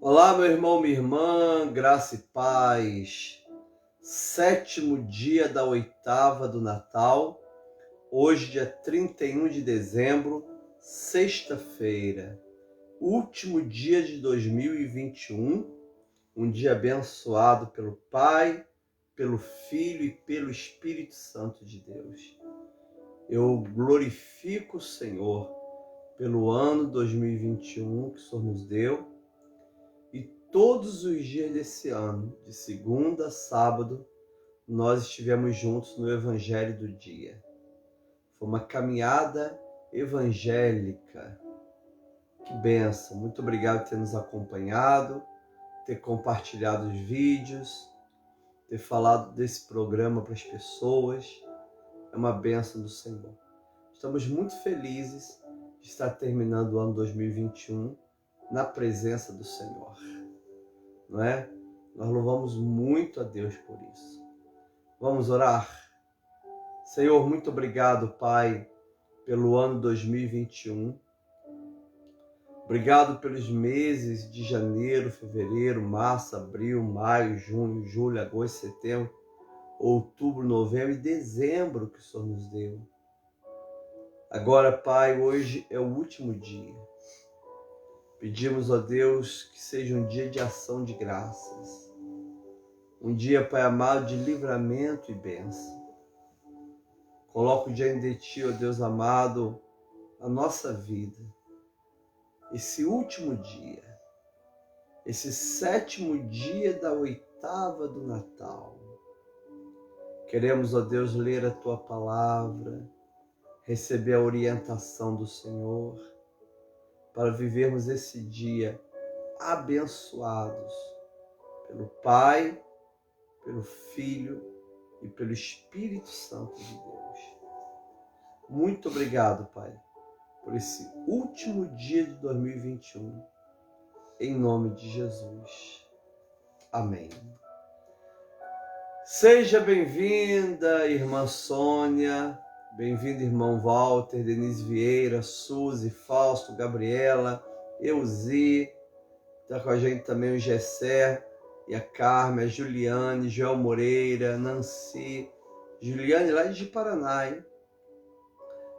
Olá, meu irmão, minha irmã, graça e paz. 7º dia da 8ª do Natal, hoje, dia 31 de dezembro, sexta-feira, último dia de 2021, um dia abençoado pelo Pai, pelo Filho e pelo Espírito Santo de Deus. Eu glorifico o Senhor pelo ano 2021 que o Senhor nos deu. E todos os dias desse ano, de segunda a sábado, nós estivemos juntos no Evangelho do Dia. Foi uma caminhada evangélica. Que bênção! Muito obrigado por ter nos acompanhado, ter compartilhado os vídeos, ter falado desse programa para as pessoas. É uma bênção do Senhor. Estamos muito felizes de estar terminando o ano 2021 na presença do Senhor. Não é? Nós louvamos muito a Deus por isso. Vamos orar? Senhor, muito obrigado, Pai, pelo ano 2021. Obrigado pelos meses de janeiro, fevereiro, março, abril, maio, junho, julho, agosto, setembro, outubro, novembro e dezembro que o Senhor nos deu. Agora, Pai, hoje é o último dia. Pedimos a Deus que seja um dia de ação de graças. Um dia, Pai amado, de livramento e bênção. Coloco diante de Ti, ó Deus amado, a nossa vida. Esse último dia, esse 7º dia da 8ª do Natal. Queremos, ó Deus, ler a Tua palavra, receber a orientação do Senhor, para vivermos esse dia abençoados pelo Pai, pelo Filho e pelo Espírito Santo de Deus. Muito obrigado, Pai, por esse último dia de 2021, em nome de Jesus. Amém. Seja bem-vinda, irmã Sônia, bem-vindo, irmão Walter, Denise Vieira, Suzy, Fausto, Gabriela, Euzi, está com a gente também o Gessé e a Carmen, a Juliane, Joel Moreira, Nancy, Juliane lá de Paraná, hein?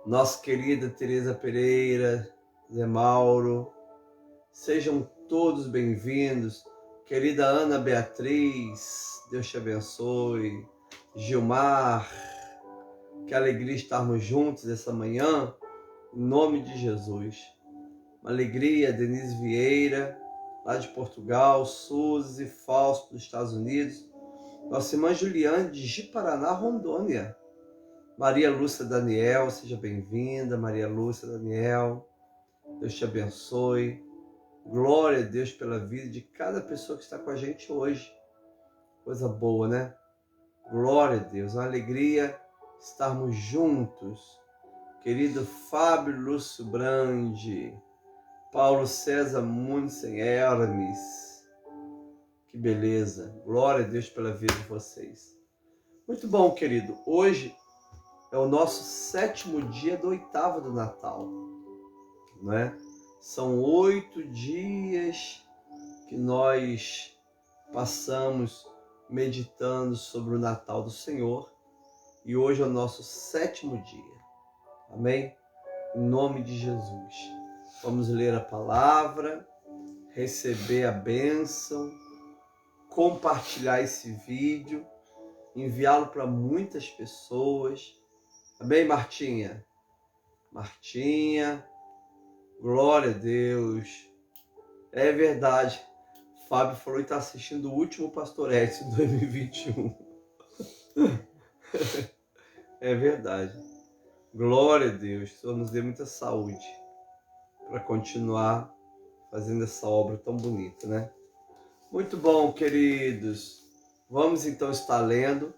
Nossa querida Tereza Pereira, Zé Mauro, sejam todos bem-vindos. Querida Ana Beatriz, Deus te abençoe. Gilmar, que alegria estarmos juntos essa manhã, em nome de Jesus. Uma alegria, Denise Vieira, lá de Portugal, Suzy, Fausto, dos Estados Unidos. Nossa irmã Juliane, de Ji-Paraná, Rondônia. Maria Lúcia Daniel, seja bem-vinda. Maria Lúcia Daniel, Deus te abençoe. Glória a Deus pela vida de cada pessoa que está com a gente hoje. Coisa boa, né? Glória a Deus, uma alegria estarmos juntos. Querido Fábio Lúcio Brandi, Paulo César Munsen Hermes, que beleza. Glória a Deus pela vida de vocês. Muito bom, querido. Hoje é o nosso 7º dia da 8ª do Natal, não é? São 8 dias que nós passamos meditando sobre o Natal do Senhor e hoje é o nosso 7º dia. Amém? Em nome de Jesus. Vamos ler a palavra, receber a bênção, compartilhar esse vídeo, enviá-lo para muitas pessoas. Amém, Martinha? Martinha, glória a Deus. É verdade. Fábio falou que está assistindo o último Pastorete de 2021. É verdade. Glória a Deus. O Senhor nos dê muita saúde para continuar fazendo essa obra tão bonita, né? Muito bom, queridos. Vamos então estar lendo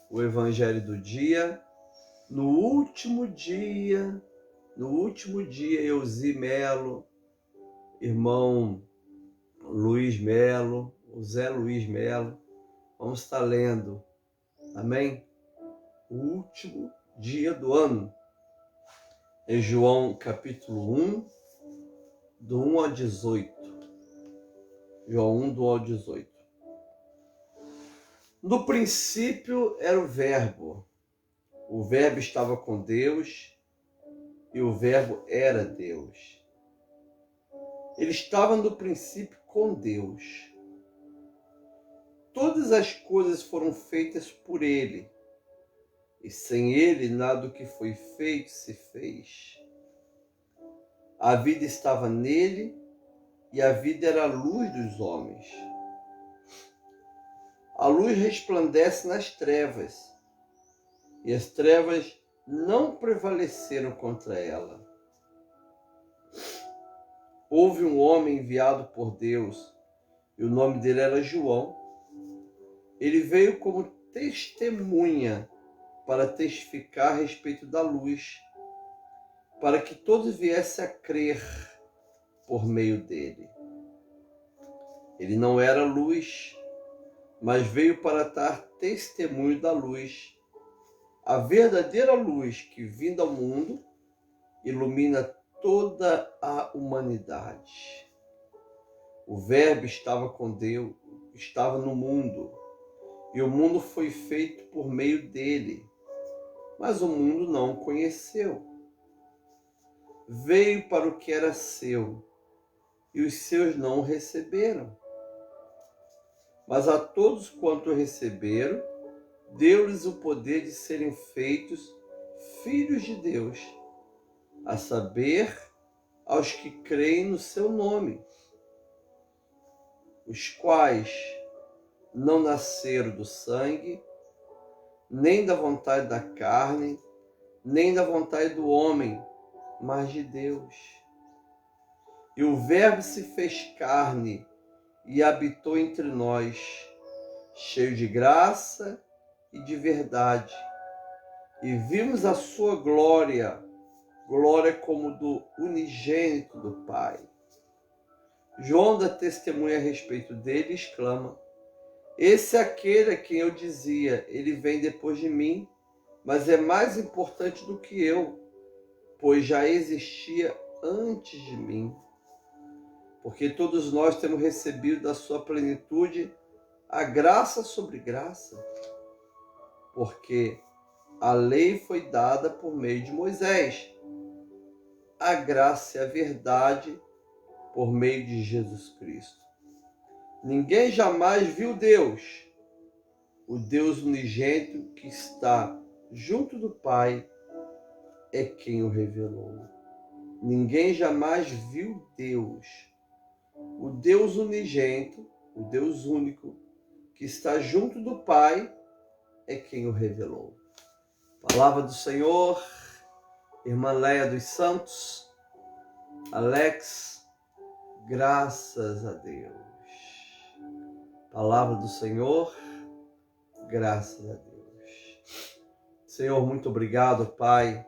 o Evangelho do dia. No último dia, Euzi Melo, irmão Luiz Melo, o Zé Luiz Melo, vamos estar lendo, amém? O último dia do ano, em João capítulo 1, do 1 ao 18. João 1, do 1 ao 18. No princípio era o Verbo estava com Deus e o Verbo era Deus. Ele estava no princípio com Deus. Todas as coisas foram feitas por ele, e sem ele nada do que foi feito se fez. A vida estava nele, e a vida era a luz dos homens. A luz resplandece nas trevas, e as trevas não prevaleceram contra ela. Houve um homem enviado por Deus, e o nome dele era João. Ele veio como testemunha para testificar a respeito da luz, para que todos viessem a crer por meio dele. Ele não era luz, mas veio para dar testemunho da luz, a verdadeira luz que, vinda ao mundo, ilumina toda a humanidade. O Verbo estava com Deus, estava no mundo, e o mundo foi feito por meio dele, mas o mundo não o conheceu. Veio para o que era seu, e os seus não o receberam. Mas a todos quanto receberam, deu-lhes o poder de serem feitos filhos de Deus, a saber, aos que creem no seu nome, os quais não nasceram do sangue, nem da vontade da carne, nem da vontade do homem, mas de Deus. E o Verbo se fez carne e habitou entre nós, cheio de graça e de verdade. E vimos a sua glória, glória como do unigênito do Pai. João dá testemunha a respeito dele e exclama: esse é aquele a quem eu dizia, ele vem depois de mim, mas é mais importante do que eu, pois já existia antes de mim. Porque todos nós temos recebido da sua plenitude a graça sobre graça. Porque a lei foi dada por meio de Moisés, a graça e a verdade por meio de Jesus Cristo. Ninguém jamais viu Deus, o Deus unigênito que está junto do Pai é quem o revelou. Ninguém jamais viu Deus. O Deus unigênito, o Deus único, que está junto do Pai, é quem o revelou. Palavra do Senhor, irmã Leia dos Santos, Alex, graças a Deus. Palavra do Senhor, graças a Deus. Senhor, muito obrigado, Pai,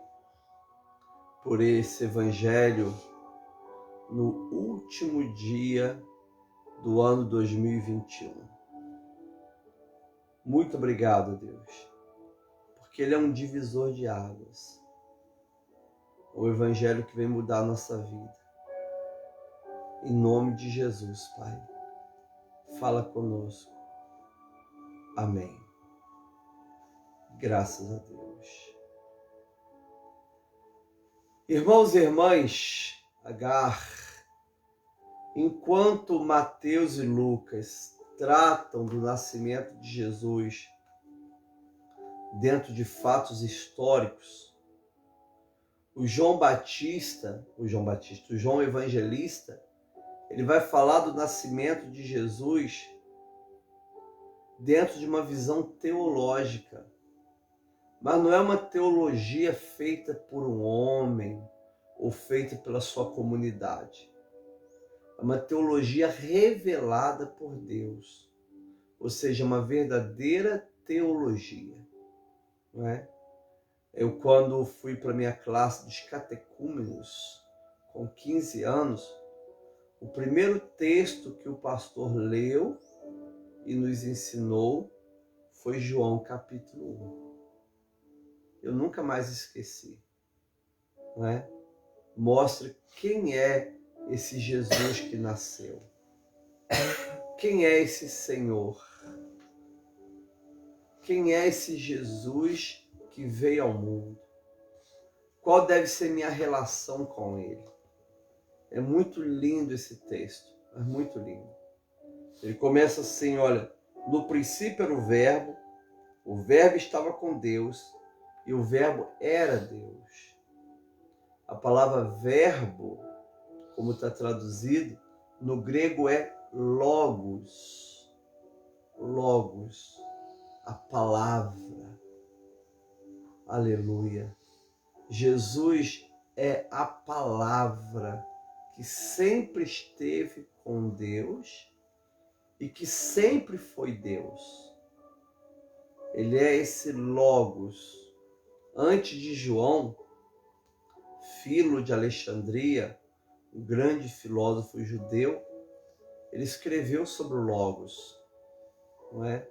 por esse Evangelho no último dia do ano 2021. Muito obrigado, Deus, porque ele é um divisor de águas. O Evangelho que vem mudar a nossa vida. Em nome de Jesus, Pai, fala conosco. Amém. Graças a Deus. Irmãos e irmãs, Agar, enquanto Mateus e Lucas tratam do nascimento de Jesus dentro de fatos históricos, o João Evangelista, ele vai falar do nascimento de Jesus dentro de uma visão teológica. Mas não é uma teologia feita por um homem ou feita pela sua comunidade. É uma teologia revelada por Deus. Ou seja, uma verdadeira teologia. Não é? Eu, quando fui para a minha classe dos catecúmenos, com 15 anos, o primeiro texto que o pastor leu e nos ensinou foi João capítulo 1. Eu nunca mais esqueci. Não é? Mostra quem é esse Jesus que nasceu. Quem é esse Senhor? Quem é esse Jesus que veio ao mundo? Qual deve ser minha relação com ele? É muito lindo esse texto, é muito lindo. Ele começa assim, olha, no princípio era o verbo estava com Deus e o verbo era Deus. A palavra verbo, como está traduzido, no grego é logos. Logos, a palavra. Aleluia. Jesus é a palavra que sempre esteve com Deus e que sempre foi Deus. Ele é esse logos. Antes de João, Filo de Alexandria, um grande filósofo judeu, ele escreveu sobre o logos, não é?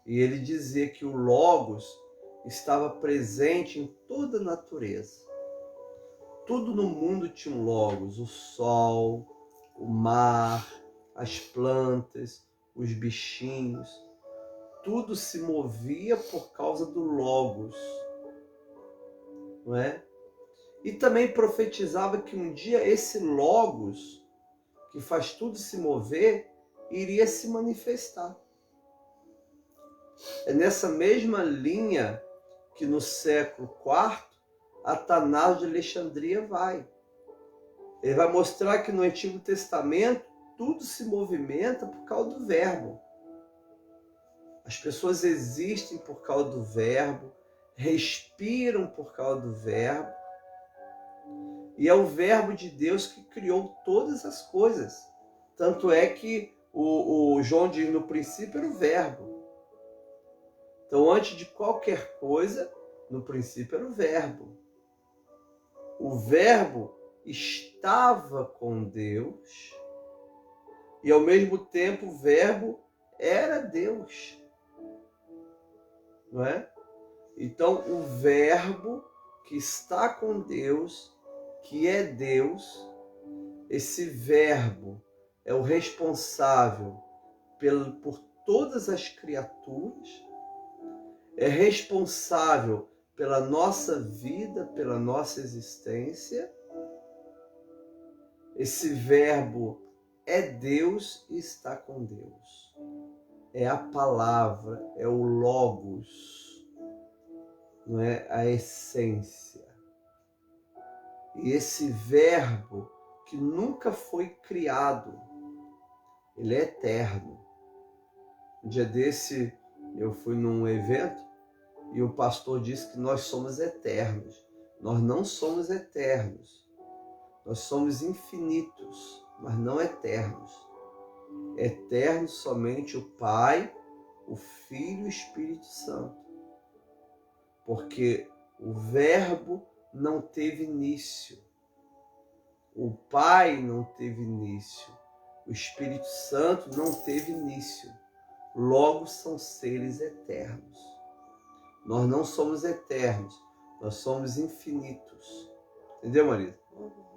E ele dizia que o logos estava presente em toda a natureza. Tudo no mundo tinha um logos, o sol, o mar, as plantas, os bichinhos. Tudo se movia por causa do logos, não é? E também profetizava que um dia esse logos, que faz tudo se mover, iria se manifestar. É nessa mesma linha que no século IV, Atanásio de Alexandria vai. Ele vai mostrar que no Antigo Testamento tudo se movimenta por causa do verbo. As pessoas existem por causa do verbo, respiram por causa do verbo. E é o verbo de Deus que criou todas as coisas. Tanto é que o João diz, no princípio era o verbo. Então, antes de qualquer coisa, no princípio era o verbo. O verbo estava com Deus e, ao mesmo tempo, o verbo era Deus. Não é? Então, o verbo que está com Deus, que é Deus, esse verbo é o responsável por todas as criaturas, é responsável pela nossa vida, pela nossa existência. Esse verbo é Deus e está com Deus. É a palavra, é o logos, não é? A essência. E esse verbo que nunca foi criado, ele é eterno. Um dia desse eu fui num evento e o pastor disse que nós somos eternos. Nós não somos eternos. Nós somos infinitos, mas não eternos. Eterno somente o Pai, o Filho e o Espírito Santo. Porque o verbo não teve início. O Pai não teve início. O Espírito Santo não teve início. Logo são seres eternos. Nós não somos eternos, nós somos infinitos. Entendeu, marido?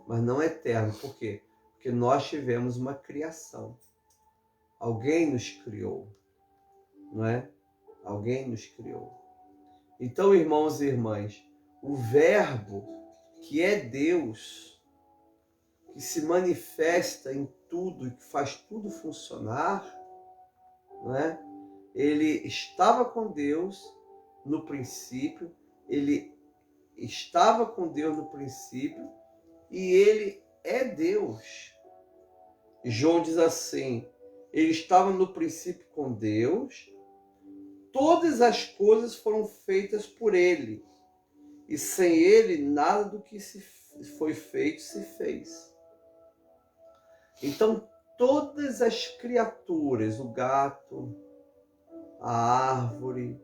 Mas não eterno. Por quê? Porque nós tivemos uma criação. Alguém nos criou, não é? Alguém nos criou. Então, irmãos e irmãs, o verbo que é Deus, que se manifesta em tudo e que faz tudo funcionar, não é? Ele estava com Deus no princípio, ele estava com Deus no princípio e ele é Deus. João diz assim, ele estava no princípio com Deus, todas as coisas foram feitas por ele e sem ele nada do que foi feito se fez. Então todas as criaturas, o gato, a árvore,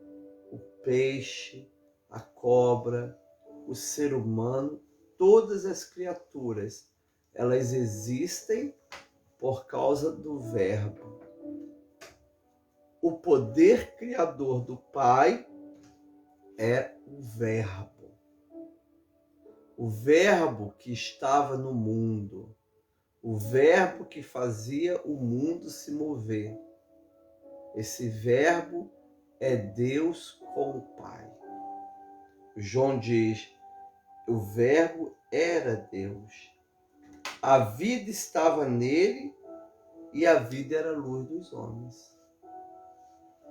o peixe, a cobra, o ser humano, todas as criaturas, elas existem por causa do verbo. O poder criador do Pai é o verbo. O verbo que estava no mundo, o verbo que fazia o mundo se mover. Esse verbo é Deus com o Pai. João diz, o verbo era Deus. A vida estava nele e a vida era a luz dos homens.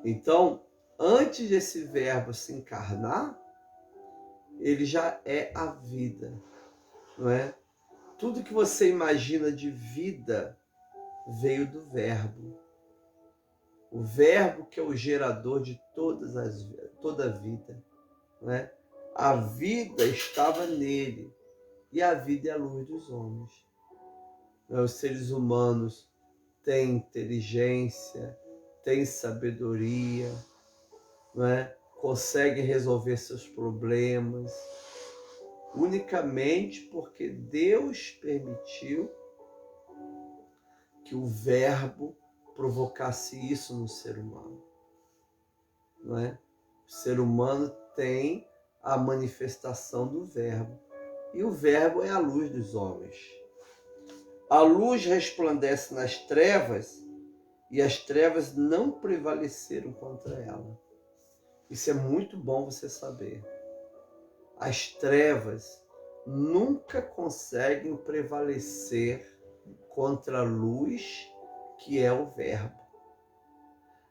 Então, antes desse verbo se encarnar, ele já é a vida, não é? Tudo que você imagina de vida veio do verbo. O verbo que é o gerador de toda a vida, não é? A vida estava nele e a vida é a luz dos homens. Os seres humanos têm inteligência, têm sabedoria, não é? Conseguem resolver seus problemas, unicamente porque Deus permitiu que o verbo provocasse isso no ser humano, não é? O ser humano tem a manifestação do verbo, e o verbo é a luz dos homens. A luz resplandece nas trevas, e as trevas não prevaleceram contra ela. Isso é muito bom você saber. As trevas nunca conseguem prevalecer contra a luz, que é o verbo.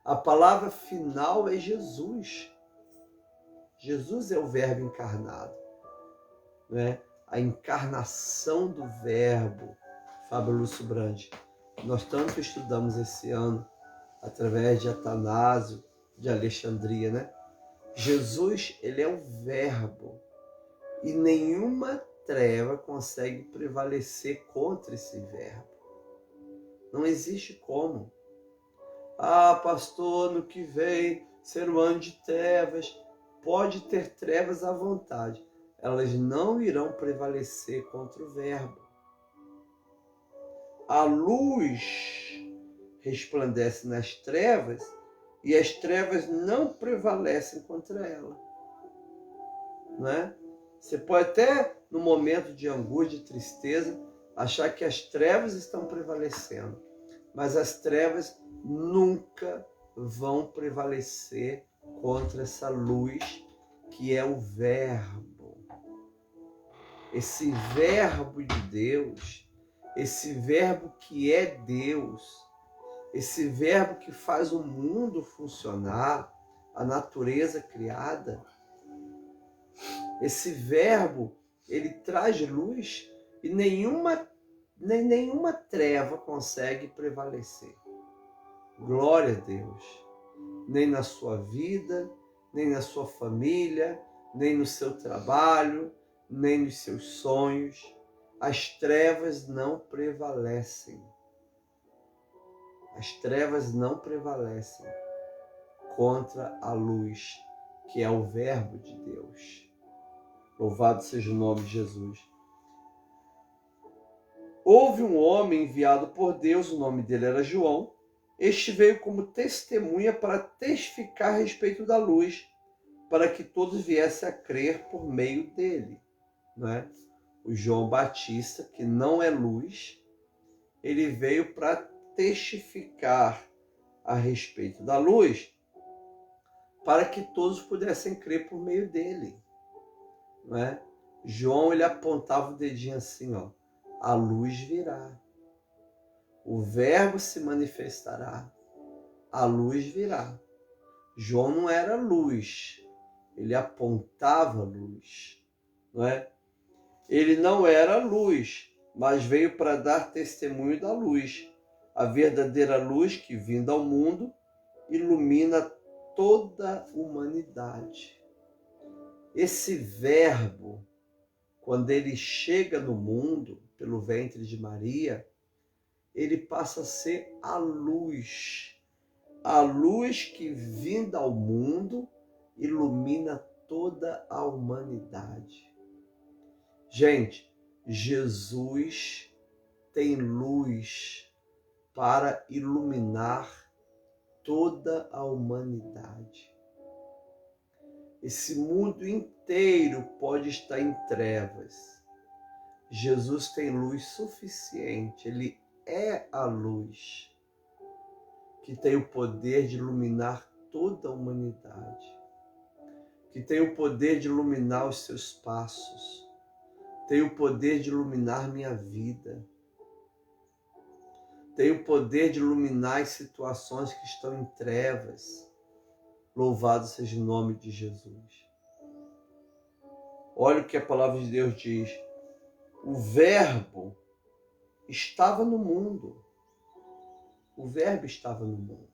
A palavra final é Jesus. Jesus é o verbo encarnado, né? A encarnação do verbo. Fábio Lúcio Brandi, nós tanto estudamos esse ano através de Atanásio de Alexandria, né? Jesus, ele é o verbo e nenhuma treva consegue prevalecer contra esse verbo. Não existe como. Ah, pastor, no que vem ser um ano de trevas. Pode ter trevas à vontade. Elas não irão prevalecer contra o verbo. A luz resplandece nas trevas e as trevas não prevalecem contra ela. Não é? Você pode até, no momento de angústia e tristeza, achar que as trevas estão prevalecendo, mas as trevas nunca vão prevalecer contra essa luz que é o verbo. Esse verbo de Deus, esse verbo que é Deus, esse verbo que faz o mundo funcionar, a natureza criada, esse verbo, ele traz luz e nenhuma treva consegue prevalecer. Glória a Deus. Nem na sua vida, nem na sua família, nem no seu trabalho, nem nos seus sonhos. As trevas não prevalecem. As trevas não prevalecem contra a luz, que é o verbo de Deus. Louvado seja o nome de Jesus. Houve um homem enviado por Deus, o nome dele era João. Este veio como testemunha para testificar a respeito da luz, para que todos viessem a crer por meio dele. Não é? O João Batista, que não é luz, ele veio para testificar a respeito da luz, para que todos pudessem crer por meio dele. Não é? João, ele apontava o dedinho assim, ó, a luz virá, o verbo se manifestará, a luz virá. João não era luz, ele apontava a luz, não é? Ele não era luz, mas veio para dar testemunho da luz, a verdadeira luz que, vindo ao mundo, ilumina toda a humanidade. Esse verbo, quando ele chega no mundo, pelo ventre de Maria, ele passa a ser a luz que, vinda ao mundo, ilumina toda a humanidade. Gente, Jesus tem luz para iluminar toda a humanidade. Esse mundo inteiro pode estar em trevas. Jesus tem luz suficiente, ele é a luz, que tem o poder de iluminar toda a humanidade, que tem o poder de iluminar os seus passos, tem o poder de iluminar minha vida, tem o poder de iluminar as situações que estão em trevas. Louvado seja o nome de Jesus. Olha o que a palavra de Deus diz. O Verbo estava no mundo. O Verbo estava no mundo.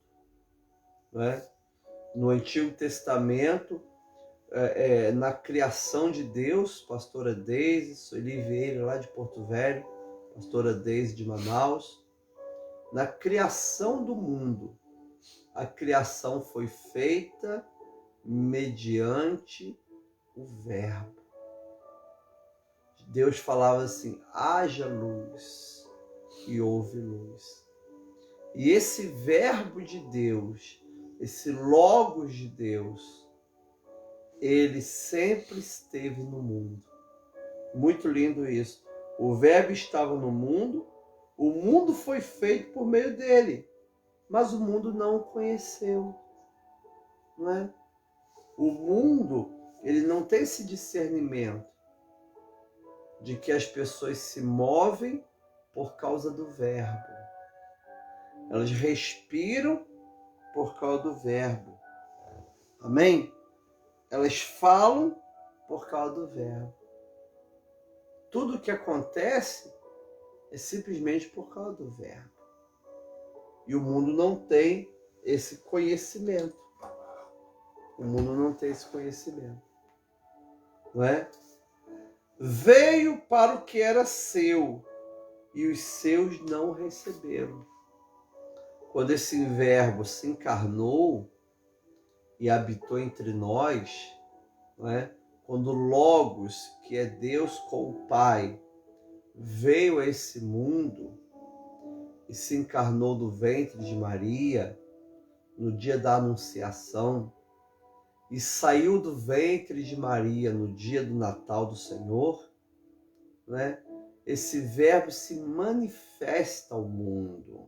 Não é? No Antigo Testamento, na criação de Deus, pastora Deise, Sueli Vieira lá de Porto Velho, pastora Deise de Manaus, na criação do mundo, a criação foi feita mediante o Verbo. Deus falava assim, haja luz, e houve luz. E esse Verbo de Deus, esse Logos de Deus, ele sempre esteve no mundo. Muito lindo isso. O Verbo estava no mundo, o mundo foi feito por meio dele, mas o mundo não o conheceu. Não é? O mundo, ele não tem esse discernimento de que as pessoas se movem por causa do Verbo. Elas respiram por causa do Verbo. Amém? Elas falam por causa do Verbo. Tudo o que acontece é simplesmente por causa do Verbo. E o mundo não tem esse conhecimento. O mundo não tem esse conhecimento. Não é? Veio para o que era seu, e os seus não receberam. Quando esse Verbo se encarnou e habitou entre nós, não é? Quando o Logos, que é Deus com o Pai, veio a esse mundo e se encarnou do ventre de Maria no dia da Anunciação e saiu do ventre de Maria no dia do Natal do Senhor, né? Esse Verbo se manifesta ao mundo.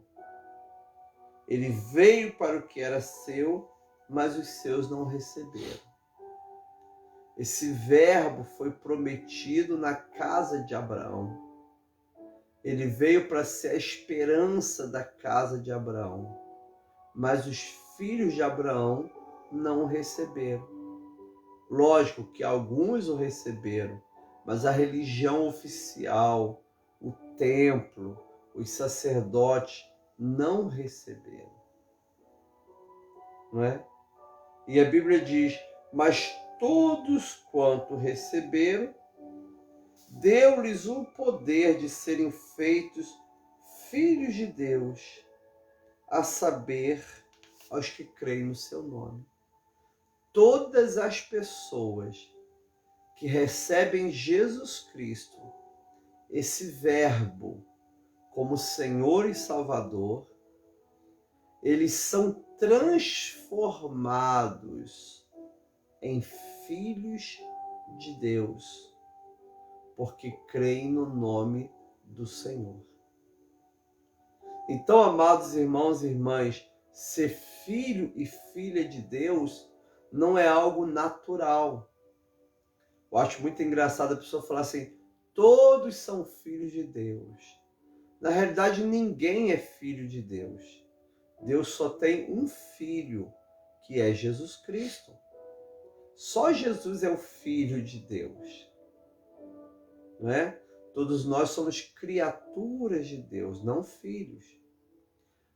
Ele veio para o que era seu, mas os seus não receberam. Esse Verbo foi prometido na casa de Abraão. Ele veio para ser a esperança da casa de Abraão. Mas os filhos de Abraão não o receberam. Lógico que alguns o receberam, mas a religião oficial, o templo, os sacerdotes não receberam. Não é? E a Bíblia diz, mas todos quanto receberam, deu-lhes o poder de serem feitos filhos de Deus, a saber, aos que creem no seu nome. Todas as pessoas que recebem Jesus Cristo, esse Verbo, como Senhor e Salvador, eles são transformados em filhos de Deus, porque creem no nome do Senhor. Então, amados irmãos e irmãs, ser filho e filha de Deus não é algo natural. Eu acho muito engraçado a pessoa falar assim, todos são filhos de Deus. Na realidade, ninguém é filho de Deus. Deus só tem um filho, que é Jesus Cristo. Só Jesus é o Filho de Deus. Não é? Todos nós somos criaturas de Deus, não filhos.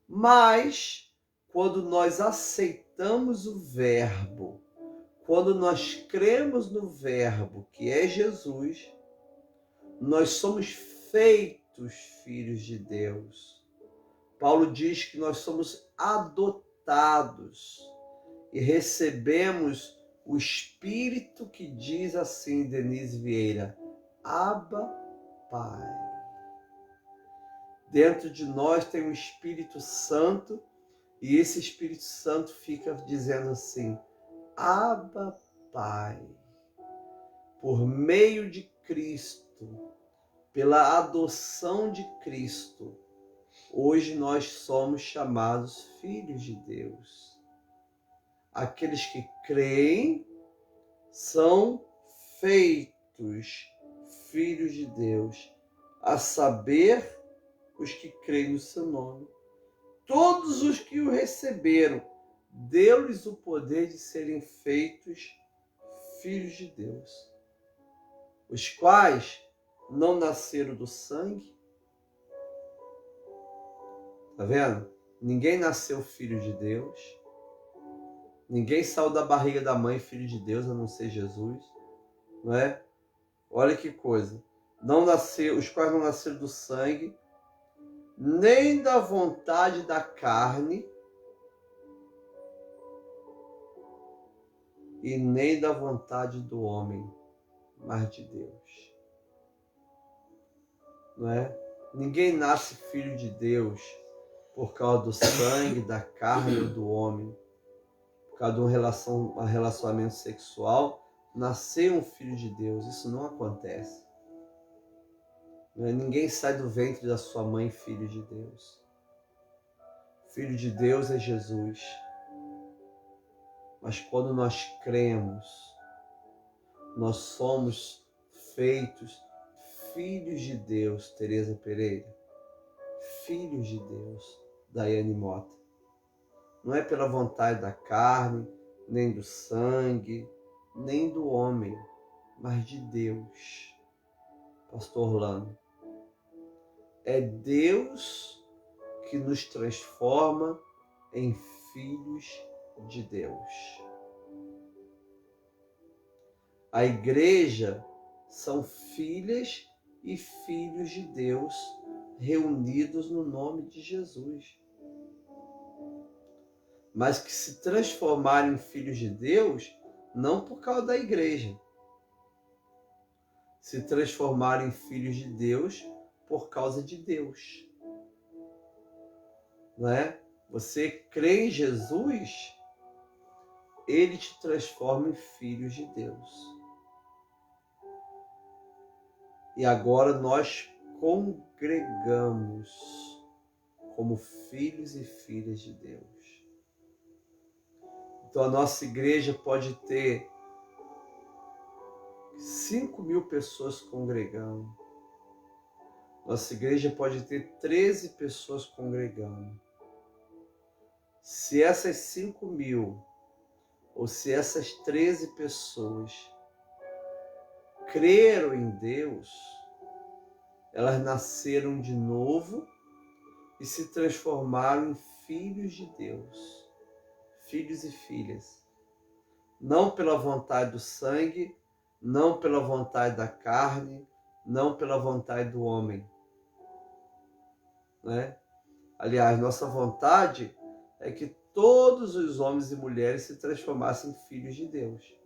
Mas, quando nós aceitamos o Verbo, quando nós cremos no Verbo, que é Jesus, nós somos feitos filhos de Deus. Paulo diz que nós somos adotados e recebemos o Espírito que diz assim, Denise Vieira, Abba, Pai. Dentro de nós tem o Espírito Santo e esse Espírito Santo fica dizendo assim, Abba, Pai. Por meio de Cristo, pela adoção de Cristo, Hoje nós somos chamados filhos de Deus. Aqueles que creem são feitos filhos de Deus, a saber, os que creem no seu nome. Todos os que o receberam, deu-lhes o poder de serem feitos filhos de Deus, os quais não nasceram do sangue. Tá vendo? Ninguém nasceu filho de Deus. Ninguém saiu da barriga da mãe filho de Deus, a não ser Jesus. Não é? Olha que coisa. Não nasceu, os quais não nasceram do sangue, nem da vontade da carne, e nem da vontade do homem, mas de Deus. Não é? Ninguém nasce filho de Deus por causa do sangue, da carne ou do homem. Por causa de um relacionamento sexual, nascer um filho de Deus. Isso não acontece. Não é? Ninguém sai do ventre da sua mãe filho de Deus. Filho de Deus é Jesus. Mas quando nós cremos, nós somos feitos filhos de Deus, Tereza Pereira. Filhos de Deus, Daiane Mota. Não é pela vontade da carne, nem do sangue, nem do homem, mas de Deus. Pastor Orlando. É Deus que nos transforma em filhos de Deus. A igreja são filhas e filhos de Deus reunidos no nome de Jesus. Mas que se transformaram em filhos de Deus não por causa da igreja. Se transformaram em filhos de Deus por causa de Deus. Não é? Você crê em Jesus, ele te transforma em filhos de Deus. E agora nós congregamos como filhos e filhas de Deus. Então a nossa igreja pode ter 5.000 pessoas congregando. Nossa igreja pode ter 13 pessoas congregando. Se essas 5.000 ou se essas 13 pessoas creram em Deus, elas nasceram de novo e se transformaram em filhos de Deus, filhos e filhas. Não pela vontade do sangue, não pela vontade da carne, não pela vontade do homem. Né? Aliás, nossa vontade é que todos os homens e mulheres se transformassem em filhos de Deus.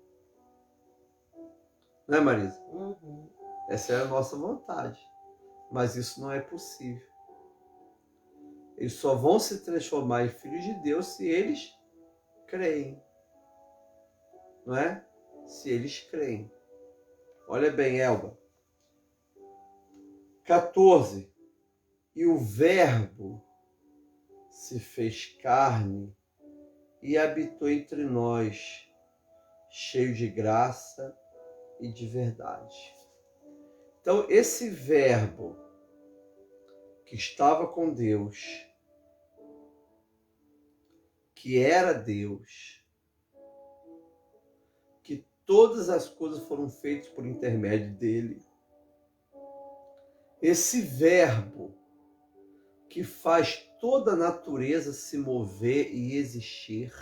Não é, Marisa? Uhum. Essa é a nossa vontade. Mas isso não é possível. Eles só vão se transformar em filhos de Deus se eles creem. Não é? Se eles creem. Olha bem, Elba. 14. E o Verbo se fez carne e habitou entre nós, cheio de graça e de verdade. Então, esse Verbo que estava com Deus, que era Deus, que todas as coisas foram feitas por intermédio dele, esse Verbo que faz toda a natureza se mover e existir.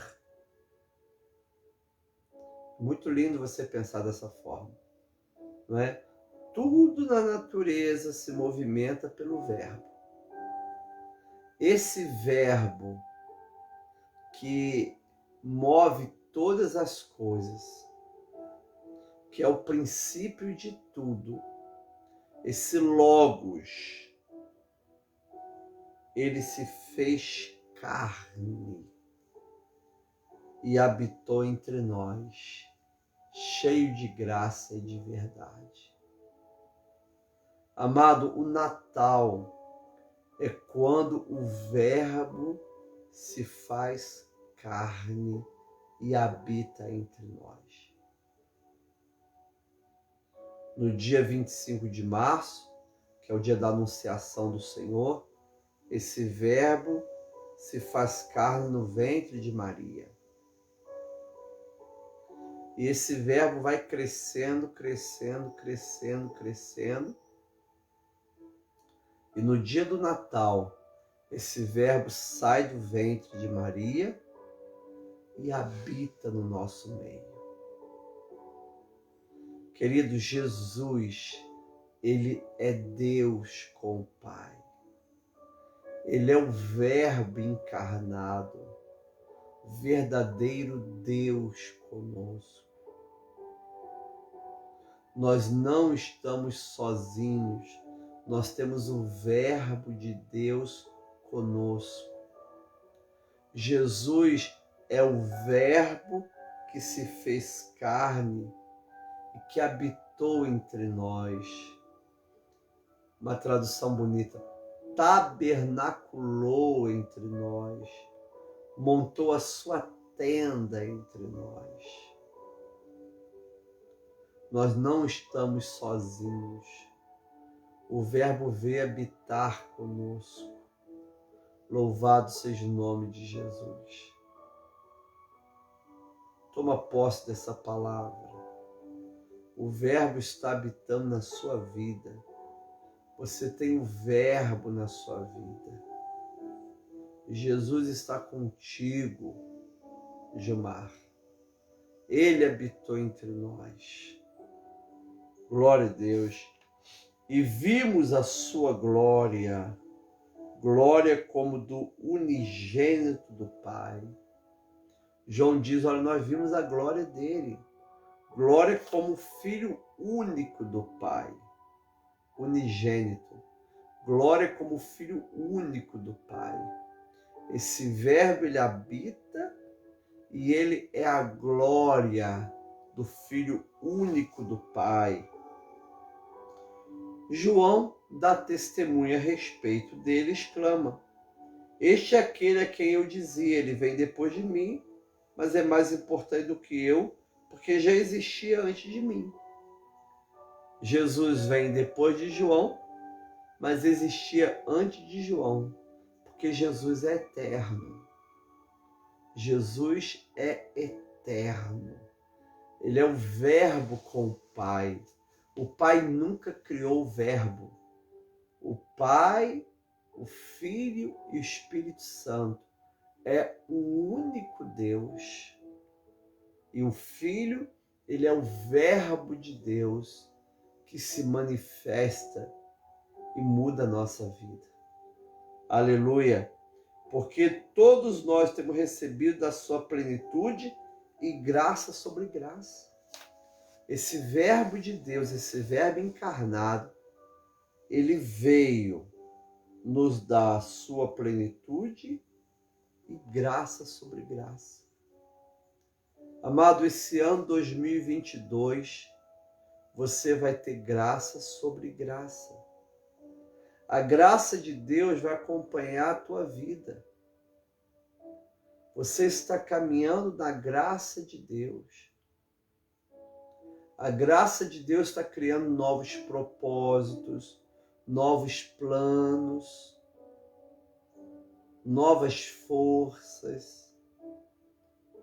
Muito lindo você pensar dessa forma, não é? Tudo na natureza se movimenta pelo Verbo. Esse Verbo que move todas as coisas, que é o princípio de tudo, esse Logos, ele se fez carne e habitou entre nós, cheio de graça e de verdade. Amado, o Natal é quando o Verbo se faz carne e habita entre nós. No dia 25 de março, que é o dia da anunciação do Senhor, esse Verbo se faz carne no ventre de Maria. E esse Verbo vai crescendo, crescendo, crescendo, crescendo. E no dia do Natal, esse Verbo sai do ventre de Maria e habita no nosso meio. Querido, Jesus, ele é Deus com o Pai. Ele é o Verbo encarnado, verdadeiro Deus conosco. Nós não estamos sozinhos, nós temos o Verbo de Deus conosco. Jesus é o Verbo que se fez carne e que habitou entre nós. Uma tradução bonita, tabernaculou entre nós, montou a sua tenda entre nós. Nós não estamos sozinhos. O Verbo veio habitar conosco. Louvado seja o nome de Jesus. Toma posse dessa palavra. O Verbo está habitando na sua vida. Você tem o Verbo na sua vida. Jesus está contigo, Gilmar. Ele habitou entre nós. Glória a Deus. E vimos a sua glória, glória como do unigênito do Pai. João diz, olha, nós vimos a glória dele. Glória como Filho único do Pai. Unigênito. Glória como Filho único do Pai. Esse Verbo, ele habita e ele é a glória do Filho único do Pai. João dá testemunha a respeito dele e exclama, este é aquele a quem eu dizia, ele vem depois de mim, mas é mais importante do que eu, porque já existia antes de mim. Jesus vem depois de João, mas existia antes de João, porque Jesus é eterno. Jesus é eterno. Ele é o Verbo com o Pai. O Pai nunca criou o Verbo. O Pai, o Filho e o Espírito Santo é o único Deus. E o Filho, ele é o Verbo de Deus que se manifesta e muda a nossa vida. Aleluia! Porque todos nós temos recebido da sua plenitude e graça sobre graça. Esse Verbo de Deus, esse Verbo encarnado, ele veio nos dar a sua plenitude e graça sobre graça. Amado, esse ano 2022, você vai ter graça sobre graça. A graça de Deus vai acompanhar a tua vida. Você está caminhando na graça de Deus. A graça de Deus está criando novos propósitos, novos planos, novas forças,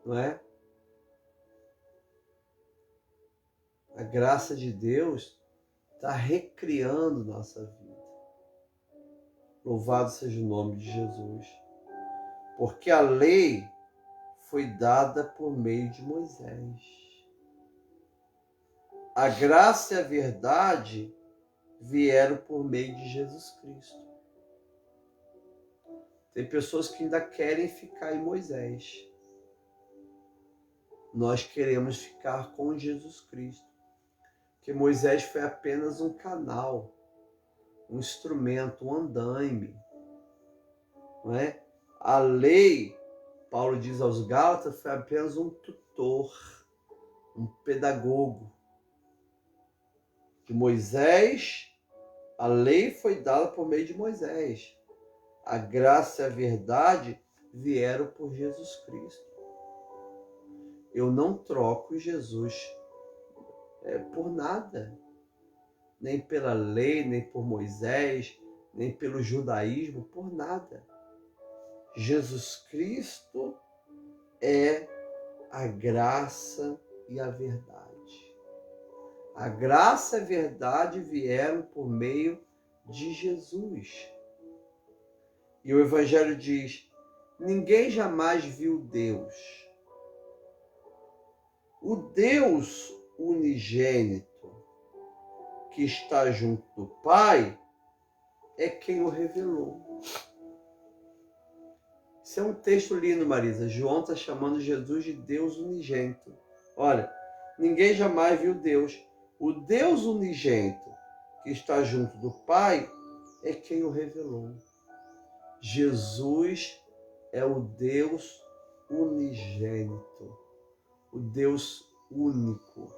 não é? A graça de Deus está recriando nossa vida. Louvado seja o nome de Jesus. Porque a lei foi dada por meio de Moisés. A graça e a verdade vieram por meio de Jesus Cristo. Tem pessoas que ainda querem ficar em Moisés. Nós queremos ficar com Jesus Cristo. Porque Moisés foi apenas um canal, um instrumento, um andaime. Não é? A lei, Paulo diz aos Gálatas, foi apenas um tutor, um pedagogo. De Moisés, a lei foi dada por meio de Moisés. A graça e a verdade vieram por Jesus Cristo. Eu não troco Jesus por nada. Nem pela lei, nem por Moisés, nem pelo judaísmo, por nada. Jesus Cristo é a graça e a verdade. A graça e a verdade vieram por meio de Jesus. E o Evangelho diz: ninguém jamais viu Deus. O Deus unigênito que está junto do Pai é quem o revelou. Isso é um texto lindo, Marisa. João está chamando Jesus de Deus unigênito. Olha, ninguém jamais viu Deus. O Deus unigênito que está junto do Pai é quem o revelou. Jesus é o Deus unigênito, o Deus único,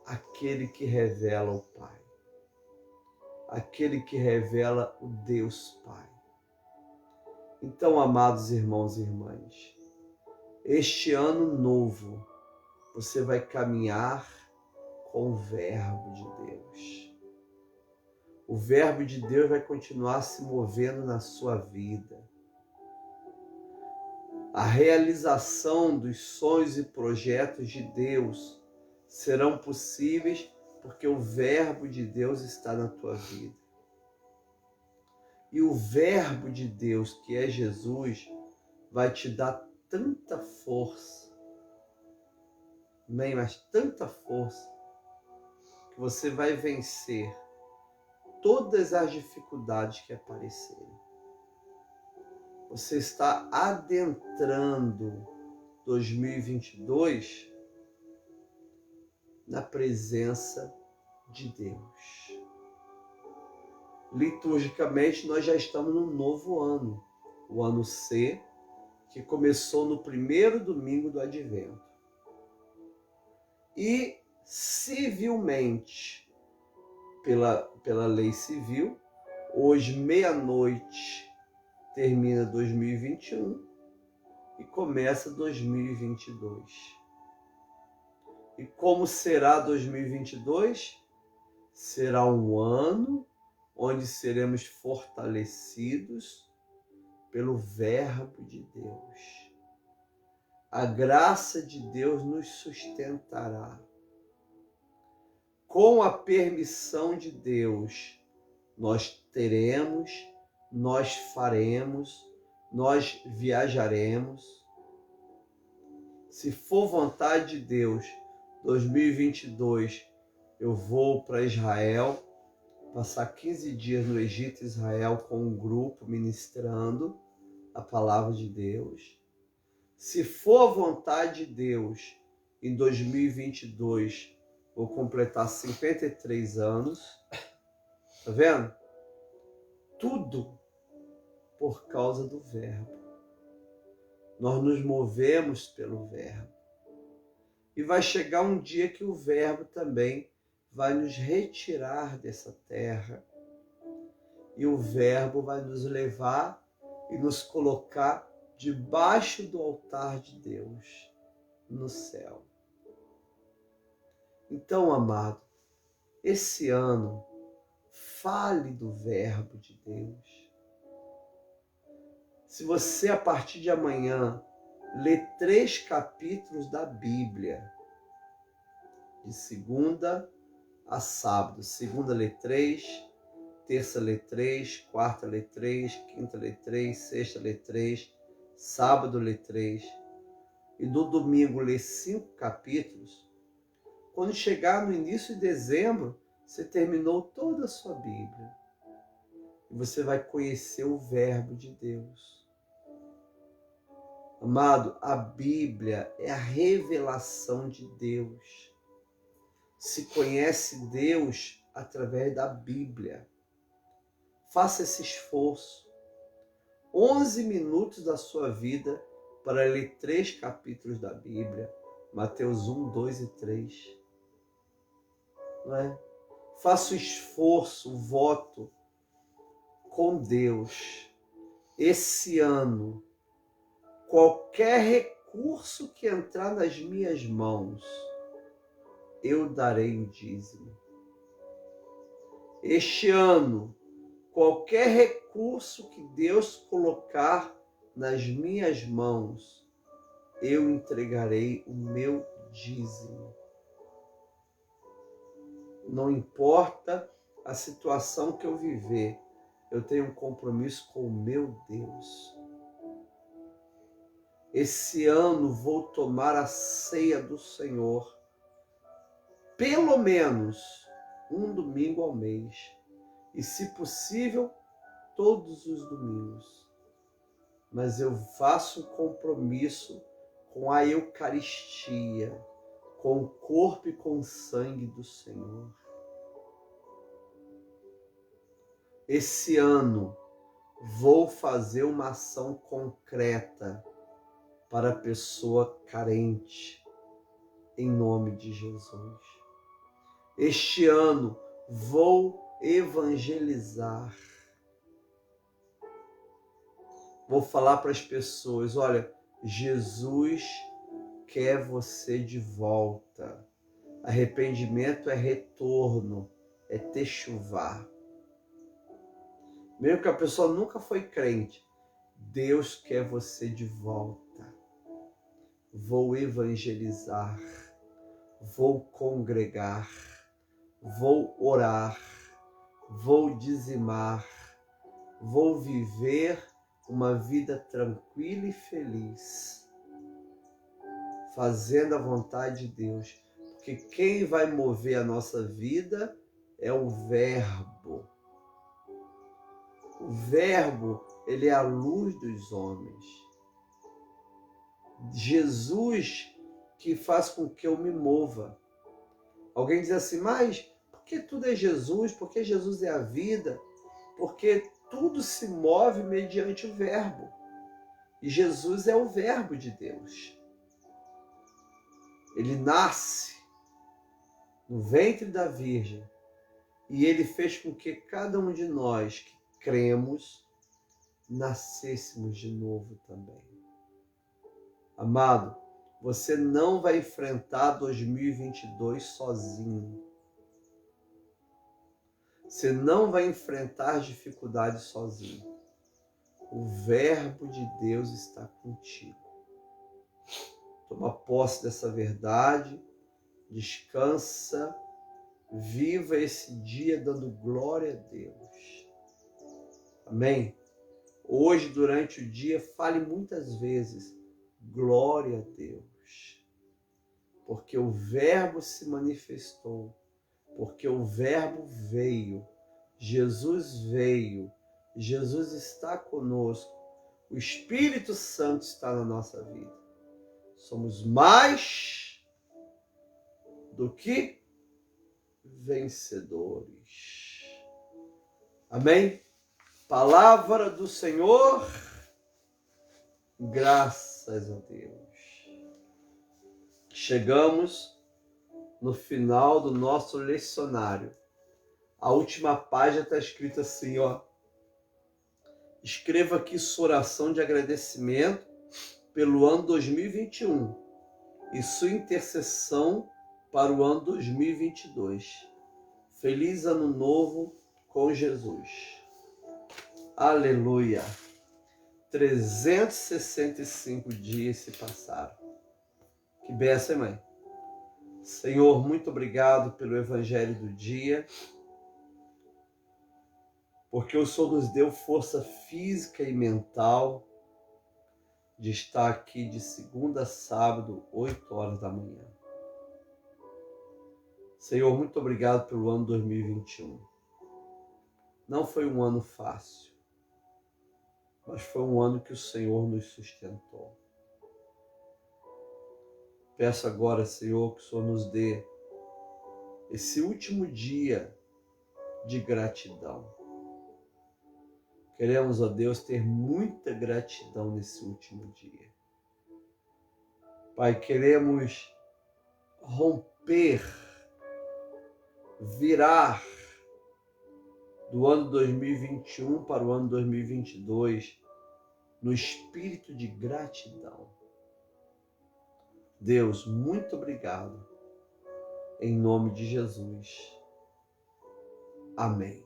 aquele que revela o Pai, aquele que revela o Deus Pai. Então, amados irmãos e irmãs, este ano novo você vai caminhar com o Verbo de Deus. O Verbo de Deus vai continuar se movendo na sua vida. A realização dos sonhos e projetos de Deus serão possíveis porque o Verbo de Deus está na tua vida. E o Verbo de Deus, que é Jesus, vai te dar tanta força, mas tanta força, que você vai vencer todas as dificuldades que aparecerem. Você está adentrando 2022 na presença de Deus. Liturgicamente, nós já estamos no novo ano, o ano C, que começou no primeiro domingo do Advento. E civilmente, pela lei civil, hoje, meia-noite, termina 2021 e começa 2022. E como será 2022? Será um ano onde seremos fortalecidos pelo Verbo de Deus. A graça de Deus nos sustentará. Com a permissão de Deus, nós teremos, nós faremos, nós viajaremos. Se for vontade de Deus, 2022, eu vou para Israel, passar 15 dias no Egito, Israel, com um grupo ministrando a palavra de Deus. Se for a vontade de Deus, em 2022, vou completar 53 anos. Tá vendo? Tudo por causa do Verbo. Nós nos movemos pelo Verbo. E vai chegar um dia que o Verbo também vai nos retirar dessa terra. E o Verbo vai nos levar e nos colocar debaixo do altar de Deus, no céu. Então, amado, esse ano, fale do Verbo de Deus. Se você, a partir de amanhã, ler 3 capítulos da Bíblia, de segunda a sábado, segunda lê 3, terça lê 3, quarta lê 3, quinta lê 3, sexta lê 3, sábado lê 3, e no domingo lê 5 capítulos, quando chegar no início de dezembro, você terminou toda a sua Bíblia. E você vai conhecer o Verbo de Deus. Amado, a Bíblia é a revelação de Deus. Se conhece Deus através da Bíblia. Faça esse esforço. 11 minutos da sua vida para ler 3 capítulos da Bíblia. Mateus 1, 2 e 3. Não é? Faça o esforço, o voto com Deus esse ano, qualquer recurso que entrar nas minhas mãos, eu darei o dízimo. Este ano, qualquer recurso que Deus colocar nas minhas mãos, eu entregarei o meu dízimo. Não importa a situação que eu viver, eu tenho um compromisso com o meu Deus. Esse ano vou tomar a ceia do Senhor, pelo menos um domingo ao mês, e se possível, todos os domingos. Mas eu faço um compromisso com a Eucaristia, com o corpo e com o sangue do Senhor. Esse ano vou fazer uma ação concreta para a pessoa carente, em nome de Jesus. Este ano vou evangelizar. Vou falar para as pessoas, olha, Jesus quer você de volta. Arrependimento é retorno, é techuvá. Mesmo que a pessoa nunca foi crente, Deus quer você de volta. Vou evangelizar, vou congregar, vou orar, vou dizimar, vou viver uma vida tranquila e feliz, fazendo a vontade de Deus. Porque quem vai mover a nossa vida é o Verbo. O Verbo, ele é a luz dos homens. Jesus que faz com que eu me mova. Alguém diz assim, mas por que tudo é Jesus? Por que Jesus é a vida? Porque tudo se move mediante o Verbo. E Jesus é o Verbo de Deus. Ele nasce no ventre da Virgem e ele fez com que cada um de nós que cremos nascêssemos de novo também. Amado, você não vai enfrentar 2022 sozinho. Você não vai enfrentar dificuldades sozinho. O Verbo de Deus está contigo. Toma posse dessa verdade, descansa, viva esse dia dando glória a Deus. Amém? Hoje, durante o dia, fale muitas vezes, glória a Deus. Porque o Verbo se manifestou, porque o Verbo veio, Jesus veio, Jesus está conosco, o Espírito Santo está na nossa vida. Somos mais do que vencedores. Amém? Palavra do Senhor, graças a Deus. Chegamos no final do nosso lecionário. A última página está escrito assim, ó. Escreva aqui sua oração de agradecimento pelo ano 2021 e sua intercessão para o ano 2022. Feliz Ano Novo com Jesus. Aleluia! 365 dias se passaram. Que benção, hein, mãe? Senhor, muito obrigado pelo Evangelho do dia, porque o Senhor nos deu força física e mental de estar aqui de segunda a sábado, 8 horas da manhã. Senhor, muito obrigado pelo ano 2021. Não foi um ano fácil, mas foi um ano que o Senhor nos sustentou. Peço agora, Senhor, que o Senhor nos dê esse último dia de gratidão. Queremos, ó Deus, ter muita gratidão nesse último dia. Pai, queremos romper, virar do ano 2021 para o ano 2022 no espírito de gratidão. Deus, muito obrigado. Em nome de Jesus. Amém.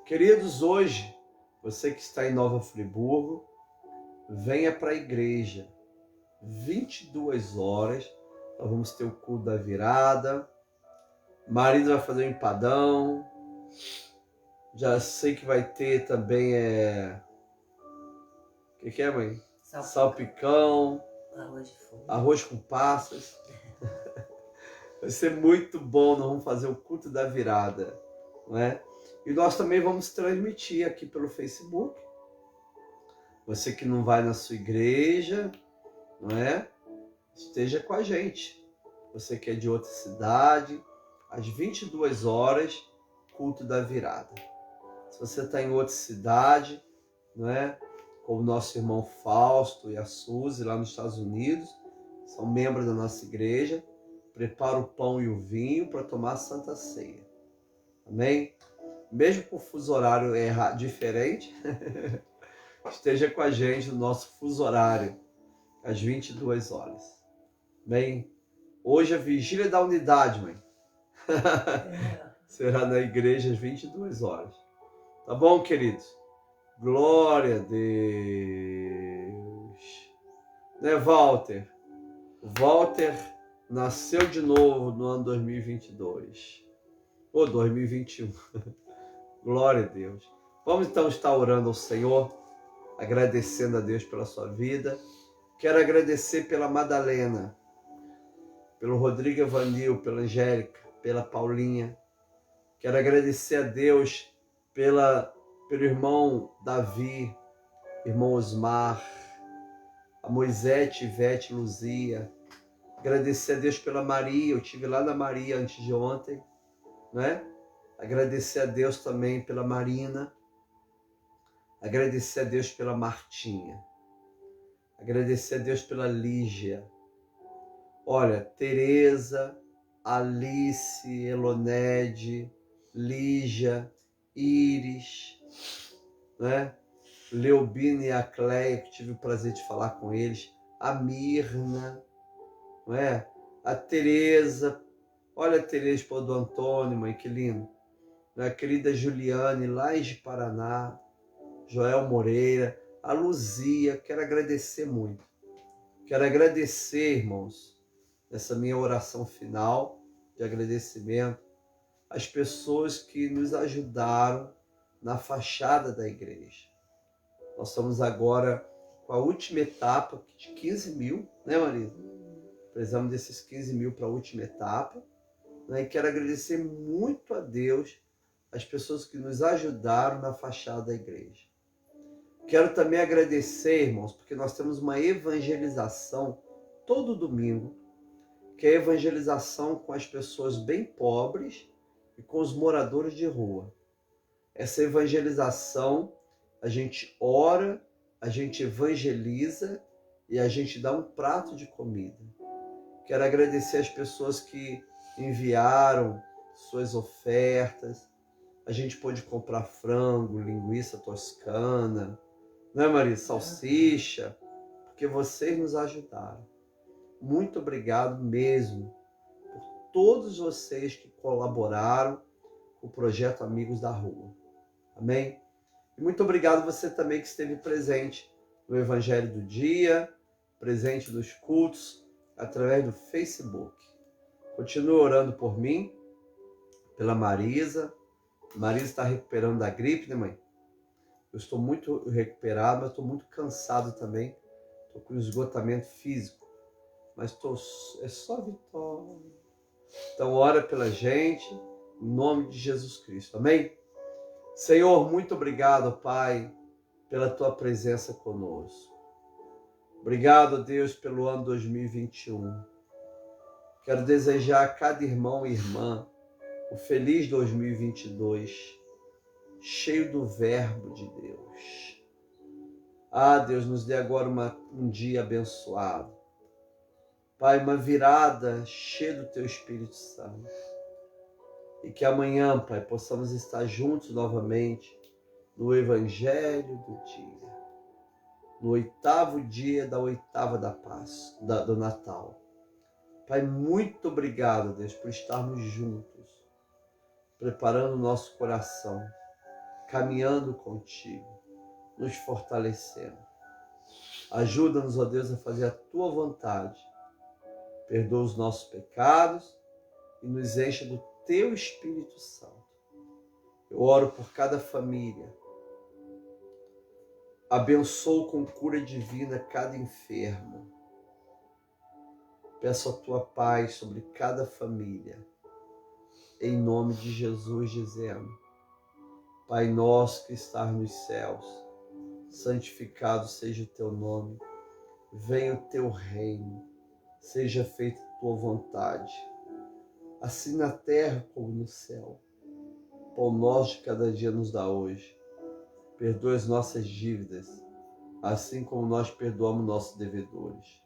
Queridos, hoje, você que está em Nova Friburgo, venha para a igreja. 22 horas, nós vamos ter o culto da virada. Marido vai fazer um empadão. Já sei que vai ter também o que é, mãe? Salpicão. Arroz de fogo. Arroz com passas. Vai ser muito bom, nós vamos fazer o culto da virada, não é? E nós também vamos transmitir aqui pelo Facebook. Você que não vai na sua igreja, não é? Esteja com a gente. Você que é de outra cidade, às 22 horas, culto da virada. Se você está em outra cidade, não é? Como o nosso irmão Fausto e a Suzy lá nos Estados Unidos, são membros da nossa igreja, prepara o pão e o vinho para tomar a Santa Ceia. Amém? Mesmo com o fuso horário diferente, esteja com a gente no nosso fuso horário, às 22 horas. Bem, hoje é a vigília da unidade, mãe. Será na igreja às 22 horas. Tá bom, queridos? Glória a Deus. Né, Walter? Walter nasceu de novo no ano 2022. Ou 2021. Glória a Deus. Vamos então estar orando ao Senhor, agradecendo a Deus pela sua vida. Quero agradecer pela Madalena, pelo Rodrigo Evanil, pela Angélica, pela Paulinha. Quero agradecer a Deus pelo irmão Davi, irmão Osmar, a Moisete, Ivete, Luzia. Agradecer a Deus pela Maria, eu estive lá na Maria antes de ontem, né? Agradecer a Deus também pela Marina. Agradecer a Deus pela Martinha. Agradecer a Deus pela Lígia. Olha, Tereza, Alice, Elonede, Lígia, Iris, né? Leobina e a Cleia, que tive o prazer de falar com eles. A Mirna, não é? A Tereza. Olha a Tereza, esposa do Antônio, mãe, que lindo. A querida Juliane, lá de Paraná. Joel Moreira. A Luzia, quero agradecer muito. Quero agradecer, irmãos, nessa minha oração final de agradecimento, as pessoas que nos ajudaram na fachada da igreja. Nós estamos agora com a última etapa de 15 mil, né, Marisa? Precisamos desses 15 mil para a última etapa. Né? E quero agradecer muito a Deus, as pessoas que nos ajudaram na fachada da igreja. Quero também agradecer, irmãos, porque nós temos uma evangelização todo domingo, que é a evangelização com as pessoas bem pobres e com os moradores de rua. Essa evangelização, a gente ora, a gente evangeliza e a gente dá um prato de comida. Quero agradecer as pessoas que enviaram suas ofertas. A gente pôde comprar frango, linguiça toscana, não é, Maria? Salsicha, porque vocês nos ajudaram. Muito obrigado mesmo por todos vocês que colaboraram com o projeto Amigos da Rua. Amém? E muito obrigado você também que esteve presente no Evangelho do Dia, presente nos cultos, através do Facebook. Continue orando por mim, pela Marisa. Marisa está recuperando da gripe, né, mãe? Eu estou muito recuperado, mas estou muito cansado também. Estou com esgotamento físico. Mas é só vitória. Então, ora pela gente, em nome de Jesus Cristo. Amém? Senhor, muito obrigado, Pai, pela Tua presença conosco. Obrigado, Deus, pelo ano 2021. Quero desejar a cada irmão e irmã o feliz 2022, cheio do verbo de Deus. Ah, Deus, nos dê agora um dia abençoado. Pai, uma virada cheia do Teu Espírito Santo. E que amanhã, Pai, possamos estar juntos novamente, no Evangelho do dia, no 8º dia da 8ª da Páscoa, do Natal. Pai, muito obrigado, Deus, por estarmos juntos, preparando o nosso coração, caminhando contigo, nos fortalecendo. Ajuda-nos, ó Deus, a fazer a tua vontade. Perdoa os nossos pecados e nos encha do teu Espírito Santo. Eu oro por cada família. Abençoo com cura divina cada enfermo. Peço a tua paz sobre cada família. Em nome de Jesus, dizendo: Pai nosso que estás nos céus, santificado seja o teu nome. Venha o teu reino. Seja feita a tua vontade, assim na terra como no céu. Pão nosso de cada dia nos dá hoje. Perdoa as nossas dívidas, assim como nós perdoamos nossos devedores.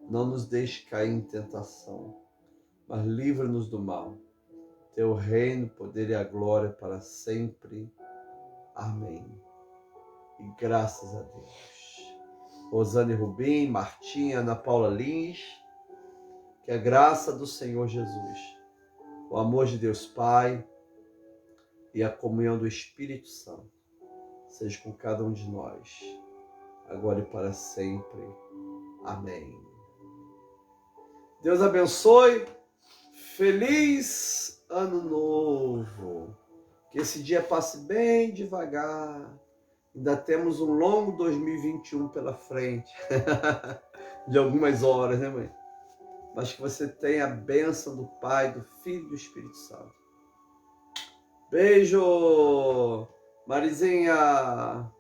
Não nos deixe cair em tentação, mas livra-nos do mal. Teu reino, poder e a glória para sempre. Amém. E graças a Deus. Rosane Rubim, Martinha, Ana Paula Lins, que a graça do Senhor Jesus, o amor de Deus Pai e a comunhão do Espírito Santo seja com cada um de nós, agora e para sempre. Amém. Deus abençoe. Feliz Ano Novo. Que esse dia passe bem devagar. Ainda temos um longo 2021 pela frente. De algumas horas, né, mãe? Mas que você tenha a bênção do Pai, do Filho e do Espírito Santo. Beijo, Marizinha!